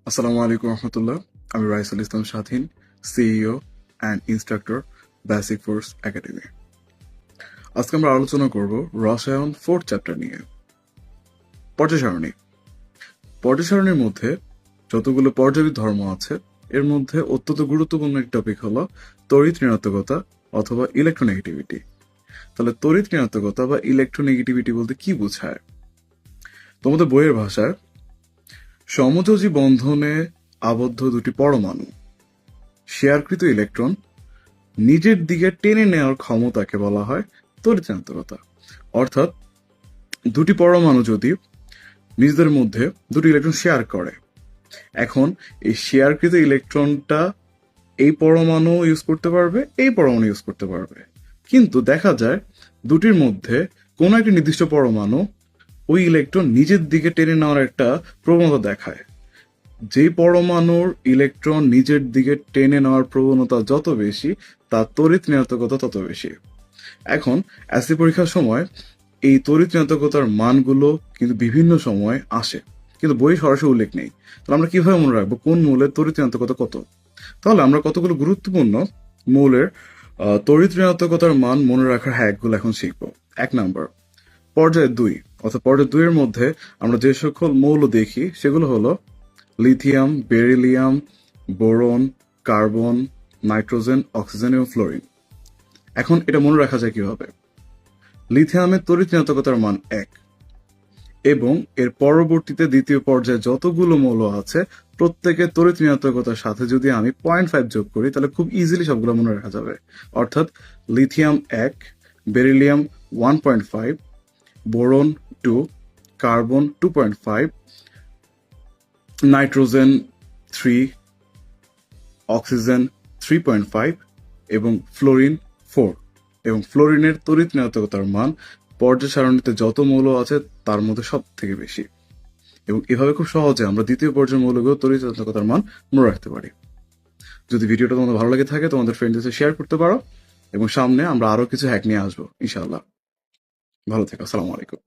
আসসালামু আলাইকুম রহমতুল্লাহ। আমি রাইসুল ইসলাম স্বাধীন, CEO and instructor, basic force academy. আজকে আমরা আলোচনা করব রসায়ন 4th চ্যাপ্টার নিয়ে। পর্যায় সারণী। পর্যায় সারণীর মধ্যে যতগুলো পর্যায়িক ধর্ম আছে, এর মধ্যে অত্যন্ত গুরুত্বপূর্ণ একটি টপিক হলো তড়িৎ ঋণাত্মকতা অথবা ইলেকট্রোনেগেটিভিটি। তাহলে তড়িৎ ঋণাত্মকতা বা ইলেকট্রোনেগেটিভিটি বলতে কি বোঝায়? তোমাদের বইয়ের ভাষায় সমযোজী বন্ধনে আবদ্ধ দুটি পরমাণু শেয়ারকৃত ইলেকট্রন নিজের দিকে টেনে নেওয়ার ক্ষমতাকে বলা হয় তড়িৎ ঋণাত্মকতা। অর্থাৎ দুটি পরমাণু যদি নিজেদের মধ্যে দুটি ইলেকট্রন শেয়ার করে, এখন এই শেয়ারকৃত ইলেকট্রনটা এই পরমাণু ইউজ করতে পারবে, এই পরমাণু ইউজ করতে পারবে, কিন্তু দেখা যায় দুটির মধ্যে কোনো একটি নির্দিষ্ট পরমাণু ওই ইলেকট্রন নিজের দিকে টেনে নেওয়ার একটা প্রবণতা দেখায়। যেই পরমাণুর ইলেকট্রন নিজের দিকে টেনে নেওয়ার প্রবণতা যত বেশি, তার তড়িৎ ঋণাত্মকতা তত বেশি। এখন অ্যাসিড পরীক্ষার সময় এই তড়িৎ ঋণাত্মকতার মানগুলো কিন্তু বিভিন্ন সময় আসে, কিন্তু বই সরাসরি উল্লেখ নেই। তাহলে আমরা কিভাবে মনে রাখবো কোন মৌলের তড়িৎ ঋণাত্মকতা কত? তাহলে আমরা কতগুলো গুরুত্বপূর্ণ মৌলের তড়িৎ ঋণাত্মকতার মান মনে রাখার হ্যাকগুলো এখন শিখবো। 1 নাম্বার, পর্যায় 2 অর্থাৎ পর্যায় 2 এর মধ্যে আমরা যে সকল মৌল দেখি সেগুলো হলো lithium, beryllium, boron, carbon, nitrogen, oxygen এবং ফ্লোরিন। এখন এটা মনে রাখা যায় কিভাবে? লিথিয়ামের তড়িৎ ঋণাত্মকতার মান 1 এবং এর পরবর্তীতে দ্বিতীয় পর্যায়ে যতগুলো মৌল আছে প্রত্যেকের তড়িৎ ঋণাত্মকতার সাথে যদি আমি 0.5 যোগ করি তাহলে খুব ইজিলি সবগুলো মনে রাখা যাবে। অর্থাৎ lithium 1, beryllium 1.5, boron 2, carbon 2.5, nitrogen 3, oxygen 3.5 এবং ফ্লোরিন 4। এবং ফ্লোরিনের তড়িৎ ঋণাত্মকতার মান পর্যায় সারণীতে যত মৌল আছে তার মধ্যে সব থেকে বেশি। এবং এভাবে খুব সহজে আমরা দ্বিতীয় পর্যায়ের মৌলগুলো তড়িৎ ঋণাত্মকতার মান মনে রাখতে পারি। যদি ভিডিওটা তোমাদের ভালো লাগে থাকে তোমাদের ফ্রেন্ডদের সাথে শেয়ার করতে পারো, এবং সামনে আমরা আরো কিছু হ্যাক নিয়ে আসবো ইনশাআল্লাহ। ভালো থেকো, আসসালামু আলাইকুম।